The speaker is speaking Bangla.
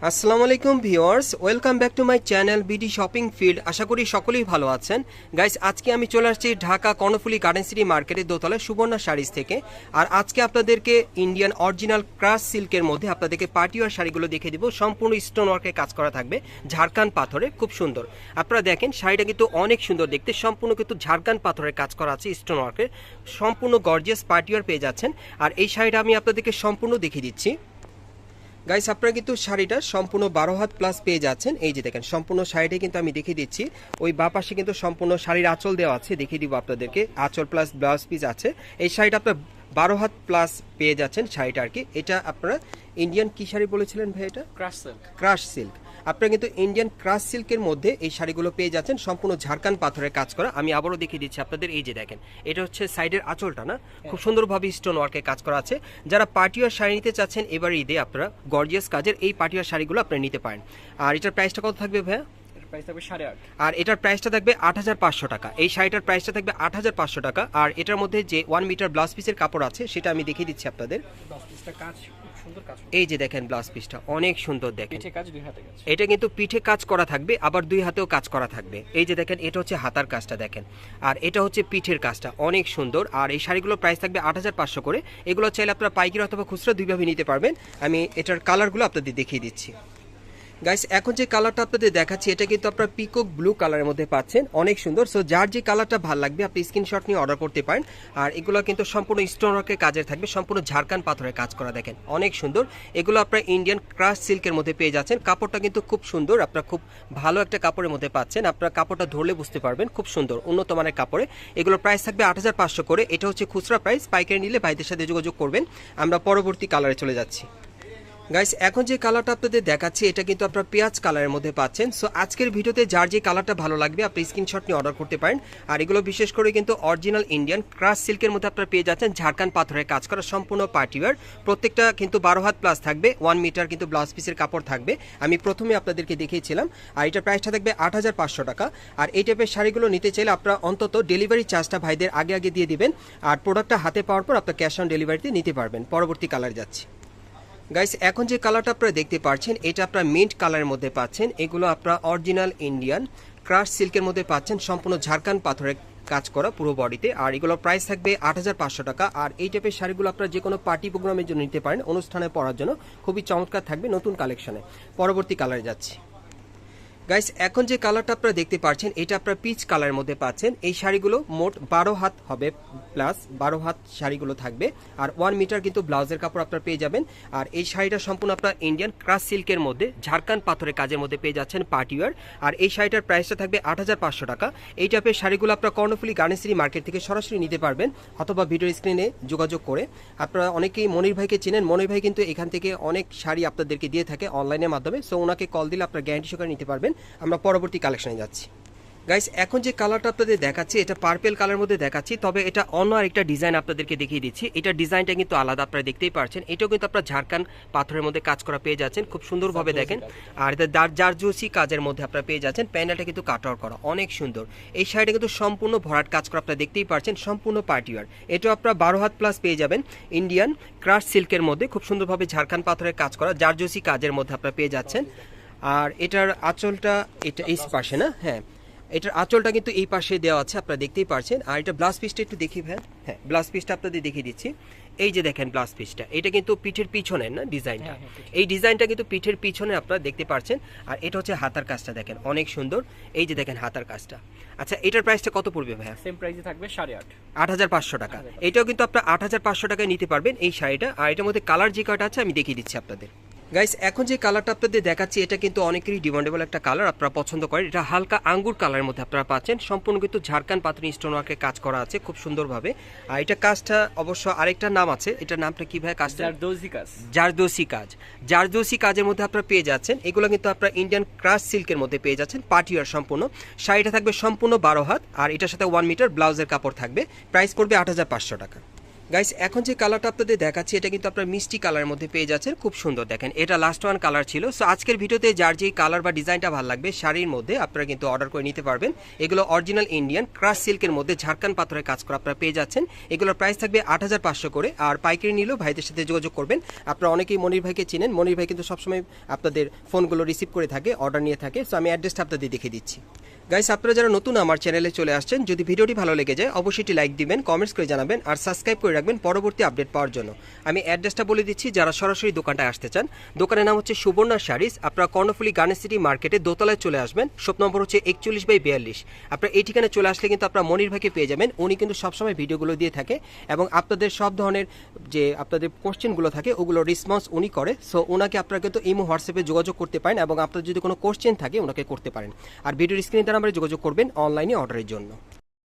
আসসালামু আলাইকুম viewers, welcome back to my channel BD shopping field. আশা করি সকলেই ভালো আছেন। গাইস, আজকে আমি চলে আসছি ঢাকা কর্ণফুলী গার্ডেন সিটি মার্কেটের দোতলায় সুবর্ণা শাড়িজ থেকে। আর আজকে আপনাদেরকে ইন্ডিয়ান অরিজিনাল ক্রাশ সিল্কের মধ্যে আপনাদেরকে পার্টিওয়ার শাড়িগুলো দেখে দিব। সম্পূর্ণ স্টোন ওয়ার্কের কাজ করা থাকবে, ঝাড়খান পাথরে, খুব সুন্দর। আপনারা দেখেন শাড়িটা কিন্তু অনেক সুন্দর দেখতে, সম্পূর্ণ কিন্তু ঝাড়খান পাথরের কাজ করা আছে স্টোন ওয়ার্কের, সম্পূর্ণ গর্জিয়াস পার্টিওয়ার পেয়ে যাচ্ছেন। আর এই শাড়িটা আমি আপনাদেরকে সম্পূর্ণ দেখিয়ে দিচ্ছি। গাইস, আপনারা কিন্তু শাড়িটা সম্পূর্ণ 12 হাত প্লাস পেয়ে যাচ্ছেন। এই যে দেখেন সম্পূর্ণ শাড়িটা কিন্তু আমি দেখিয়ে দিচ্ছি। ওই বা পাশে কিন্তু সম্পূর্ণ শাড়ির আঁচল দেওয়া আছে, দেখিয়ে দিব আপনাদেরকে। আঁচল প্লাস ব্লাউজ পিস আছে। এই শাড়িটা আপনার 12 হাত প্লাস পেয়ে যাচ্ছেন শাড়িটা আর কি। এটা আপনারা ইন্ডিয়ান কি শাড়ি বলেছিলেন ভাই? এটা ক্রাশ সিল্ক। Crush silk. আপনারা কিন্তু ইন্ডিয়ান ক্রাশ সিল্কের মধ্যে এই শাড়িগুলো পেয়ে যাচ্ছেন, সম্পূর্ণ ঝাড়খান পাথরের কাজ করা। আমি আবারও দেখিয়ে দিচ্ছি আপনাদের। এই যে দেখেন, এটা হচ্ছে সাইডের আঁচলটা, না খুব সুন্দরভাবে স্টোন ওয়ার্কের কাজ করা আছে। যারা পার্টিওয়ার শাড়ি নিতে চাচ্ছেন এবার ঈদে, আপনারা গর্জিয়াস কাজের এই পার্টিওয়ার শাড়িগুলো আপনারা নিতে পারেন। আর এটার প্রাইসটা কত থাকবে ভাইয়া? প্রাইস থাকবে 8.5। আর এটার প্রাইসটা থাকবে 8,500 টাকা। এই শাড়িটার প্রাইসটা থাকবে 8,500 টাকা। আর এটার মধ্যে যে 1 মিটার ব্লাউজ পিসের কাপড় আছে সেটা আমি দেখিয়ে দিচ্ছি আপনাদের। ব্লাউজ পিসটা কাজ খুব সুন্দর কাজ। এই যে দেখেন ব্লাউজ পিসটা অনেক সুন্দর, দেখেন পিঠে কাজ, দুই হাতে কাজ। এটা কিন্তু পিঠে কাজ করা থাকবে, আবার দুই হাতেও কাজ করা থাকবে। এই যে দেখেন, এটা হচ্ছে হাতার কাজটা দেখেন, আর এটা হচ্ছে পিঠের কাজটা, অনেক সুন্দর। আর এই শাড়িগুলোর প্রাইস থাকবে 8,500 করে। এগুলো চাইলে আপনারা পাইকারি অথবা খুচরা দুইভাবে নিতে পারবেন। আমি এটার কালারগুলো আপনাদের দেখিয়ে দিচ্ছি। গাইস, এখন যে কালারটা আপনাদের দেখাচ্ছি এটা কিন্তু আপনারা পিকক ব্লু কালারের মধ্যে পাচ্ছেন, অনেক সুন্দর। সো যার যে কালারটা ভালো লাগবে আপনি স্ক্রিনশট নিয়ে অর্ডার করতে পারেন। আর এগুলো কিন্তু সম্পূর্ণ স্টোন ওয়ার্কের কাজের থাকবে, সম্পূর্ণ ঝাড়খান পাথরের কাজ করা, দেখেন অনেক সুন্দর। এগুলো আপনারা ইন্ডিয়ান ক্রাশ সিল্কের মধ্যে পেয়ে যাচ্ছেন। কাপড়টা কিন্তু খুব সুন্দর, আপনারা খুব ভালো একটা কাপড়ের মধ্যে পাচ্ছেন। আপনারা কাপড়টা ধরলে বুঝতে পারবেন, খুব সুন্দর উন্নত মানের কাপড়ে। এগুলোর প্রাইস থাকবে 8,500 করে। এটা হচ্ছে খুচরা প্রাইস, পাইকারি নিলে ভাইদের সাথে যোগাযোগ করবেন। আমরা পরবর্তী কালারে চলে যাচ্ছি। গাইস, এখন যে কালারটা আপনাদের দেখাচ্ছি এটা কিন্তু আপনারা পেঁয়াজ কালারের মধ্যে পাচ্ছেন। সো আজকের ভিডিওতে যার যে কালারটা ভালো লাগবে আপনি স্ক্রিনশট নিয়ে অর্ডার করতে পারেন। আর এগুলো বিশেষ করে কিন্তু অরিজিনাল ইন্ডিয়ান ক্রাশ সিল্কের মধ্যে আপনারা পেয়ে যাচ্ছেন, ঝাড়খান পাথরের কাজ করা, সম্পূর্ণ পার্টিওয়ার। প্রত্যেকটা কিন্তু 12 হাত প্লাস থাকবে, 1 মিটার কিন্তু ব্লাউজ পিসের কাপড় থাকবে। আমি প্রথমে আপনাদেরকে দেখিয়েছিলাম। আর এটার প্রাইসটা থাকবে 8,500 টাকা। আর এই টাইপের শাড়িগুলো নিতে চাইলে আপনারা অন্তত ডেলিভারি চার্জটা ভাইদের আগে আগে দিয়ে দিবেন। আর প্রোডাক্টটা হাতে পাওয়ার পর আপনার ক্যাশ অন ডেলিভারিতে নিতে পারবেন। পরবর্তী কালার যাচ্ছি। গাইস, এখন যে কালারটা আপনারা দেখতে পাচ্ছেন এটা আপনারা মিন্ট কালারের মধ্যে পাচ্ছেন। এগুলো আপনারা অরিজিনাল ইন্ডিয়ান ক্রাশ সিল্কের মধ্যে পাচ্ছেন, সম্পূর্ণ ঝাড়খান পাথরের কাজ করা পুরো বডিতে। আর এগুলোর প্রাইস থাকবে 8,500 টাকা। আর এই টাইপের শাড়িগুলো আপনারা যে কোনো পার্টি প্রোগ্রামের জন্য নিতে পারেন, অনুষ্ঠানে পরার জন্য খুবই চমৎকার থাকবে নতুন কালেকশনে। পরবর্তী কালারে যাচ্ছি। গাইস, এখন যে কালারটা আপনারা দেখতে পাচ্ছেন এটা আপনারা পিচ কালারের মধ্যে পাচ্ছেন। এই শাড়িগুলো মোট 12 হাত হবে, প্লাস 12 হাত শাড়িগুলো থাকবে। আর 1 মিটার কিন্তু ব্লাউজের কাপড় আপনারা পেয়ে যাবেন। আর এই শাড়িটা সম্পূর্ণ আপনারা ইন্ডিয়ান ক্রাশ সিল্কের মধ্যে ঝাড়খান পাথরের কাজের মধ্যে পেয়ে যাচ্ছেন, পার্টিওয়ার। আর এই শাড়িটার প্রাইসটা থাকবে 8,500 টাকা। এই টাইপের শাড়িগুলো আপনারা কর্ণফুলী গার্ডেন সিটি মার্কেট থেকে সরাসরি নিতে পারবেন, অথবা ভিডিও স্ক্রিনে যোগাযোগ করে। আপনারা অনেকেই মনির ভাইকে চেনেন, মনির ভাই কিন্তু এখান থেকে অনেক শাড়ি আপনাদেরকে দিয়ে থাকে অনলাইনের মাধ্যমে। সো ওনাকে কল দিলে আপনারা গ্যারান্টি সহকারে নিতে পারবেন। আমরা পরবর্তী কালেকশনে যাচ্ছি। গাইস, এখন যে কালারটা আপনাদের দেখাচ্ছি এটা পার্পেল কালার মধ্যে দেখাচ্ছি, তবে এটা অন্য আরেকটা ডিজাইন আপনাদেরকে দেখিয়ে দিচ্ছি। এটা ডিজাইনটা কিন্তু আলাদা, আপনারা দেখতেই পাচ্ছেন। এটাও কিন্তু আপনারা ঝাড়খান পাথরের মধ্যে কাজ করা পেয়ে যাচ্ছেন, খুব সুন্দরভাবে দেখেন। আর এটা জারজুসি কাজের মধ্যে আপনারা পেয়ে যাচ্ছেন। প্যানেলটা কিন্তু কাটওয়ার করা, অনেক সুন্দর। এই শাড়িটা কিন্তু সম্পূর্ণ ভরাট কাজ করা, আপনারা দেখতেই পাচ্ছেন, সম্পূর্ণ পার্টিওয়ার। এটাও আপনারা 12 হাত প্লাস পেয়ে যাবেন, ইন্ডিয়ান ক্রাশ সিল্কের মধ্যে খুব সুন্দরভাবে ঝাড়খান পাথরের কাজ করা জারজুসি কাজের মধ্যে আপনারা পেয়ে যাচ্ছেন। আর এটার আঁচলটা এটা এই পাশে, না হ্যাঁ, এটার আঁচলটা কিন্তু এই পাশে দেওয়া আছে, আপনারা দেখতেই পাচ্ছেন। আর এটা ব্লাউজ পিসটা একটু দেখি ভাই। হ্যাঁ, ব্লাউজ পিসটা আপনাদের দেখিয়ে দিচ্ছি। এই যে দেখেন ব্লাউজ পিসটা, এটা কিন্তু পিঠের পিছনের না ডিজাইনটা, এই ডিজাইনটা কিন্তু পিঠের পিছনে আপনারা দেখতে পাচ্ছেন। আর এটা হচ্ছে হাতার কাজটা দেখেন, অনেক সুন্দর। এই যে দেখেন হাতার কাজটা। আচ্ছা, এটার প্রাইসটা কত পড়বে ভাইয়া? সেম প্রাইসে থাকবে 8.5। 8,500 টাকা। এটাও কিন্তু আপনারা 8,500 টাকায় নিতে পারবেন এই শাড়িটা। আর এটার মধ্যে কালার যে কয়টা আছে আমি দেখিয়ে দিচ্ছি আপনাদের। গাইস, এখন যে কালারটা আপনাদের দেখাচ্ছি এটা কিন্তু অনেকেরই ডিমান্ডেবল একটা কালার, আপনারা পছন্দ করেন। এটা হালকা আঙ্গুর কালারের মধ্যে আপনারা পাচ্ছেন, সম্পূর্ণ কিন্তু ঝাড়খান পাথরের স্টোন ওয়ার্কের কাজ করা আছে খুব সুন্দরভাবে। আর এটা কাজটা অবশ্য আরেকটা নাম আছে, এটার নামটা কি ভাই? কাজটা জারদোসি কাজ। জারদোসি কাজ, জারদোসি কাজের মধ্যে আপনারা পেয়ে যাচ্ছেন। এগুলো কিন্তু আপনারা ইন্ডিয়ান ক্রাশ সিল্কের মধ্যে পেয়ে যাচ্ছেন, পার্টিওয়ার সম্পূর্ণ। শাড়িটা থাকবে সম্পূর্ণ 12 হাত। আর এটার সাথে 1 মিটার ব্লাউজের কাপড় থাকবে। প্রাইস পড়বে 8,500 টাকা। গাইস এখন যে কালারটা আপনাদের দেখাচ্ছি এটা কিন্তু আপনার মিষ্টি কালারের মধ্যে পেয়ে যাচ্ছেন, খুব সুন্দর দেখেন, এটা লাস্ট ওয়ান কালার ছিল। সো আজকের ভিডিওতে যার যেই কালার বা ডিজাইনটা ভালো লাগবে শাড়ির মধ্যে আপনারা কিন্তু অর্ডার করে নিতে পারবেন। এগুলো অরিজিনাল ইন্ডিয়ান ক্রাশ সিল্কের মধ্যে ঝাড়খান পাথরের কাজ করা আপনারা পেয়ে যাচ্ছেন। এগুলোর প্রাইস থাকবে 8500 করে, আর পাইকারি নিলেও ভাইদের সাথে যোগাযোগ করবেন। আপনারা অনেকেই মনির ভাইকে চিনেন, মনির ভাই কিন্তু সবসময় আপনাদের ফোনগুলো রিসিভ করে থাকে, অর্ডার নিয়ে থাকে। সো আমি অ্যাড্রেসটা আপনাদের দেখিয়ে দিচ্ছি। গাইস আপনারা যারা নতুন আমার চ্যানেলে চলে আসছেন, যদি ভিডিওটি ভালো লেগে যায় অবশ্যই একটি লাইক দিবেন, কমেন্টস করে জানাবেন, আর সাবস্ক্রাইব করে রাখবেন পরবর্তী আপডেট পাওয়ার জন্য। আমি অ্যাড্রেসটা বলে দিচ্ছি, যারা সরাসরি দোকানটায় আসতে চান, দোকানের নাম হচ্ছে সুবর্ণা শাড়িজ। আপনারা কর্ণফুলী গার্ডেন সিটি মার্কেটে দোতলায় চলে আসবেন, শপ নম্বর হচ্ছে 41/42। আপনারা এই ঠিকানায় চলে আসলে কিন্তু আপনারা মনির ভাইকে পেয়ে যাবেন। উনি কিন্তু সবসময় ভিডিওগুলো দিয়ে থাকে এবং আপনাদের সব ধরনের যে আপনাদের কোশ্চেনগুলো থাকে ওগুলো রেসপন্স উনি করে। সো ওনাকে আপনারা কিন্তু ইমো হোয়াটসঅ্যাপে যোগাযোগ করতে পারেন এবং আপনাদের যদি কোনো কোশ্চেন থাকে ওনাকে করতে পারেন। আর ভিডিওর স্ক্রিনে তারা আমরা যোগাযোগ করবেন অনলাইনে অর্ডারের জন্য।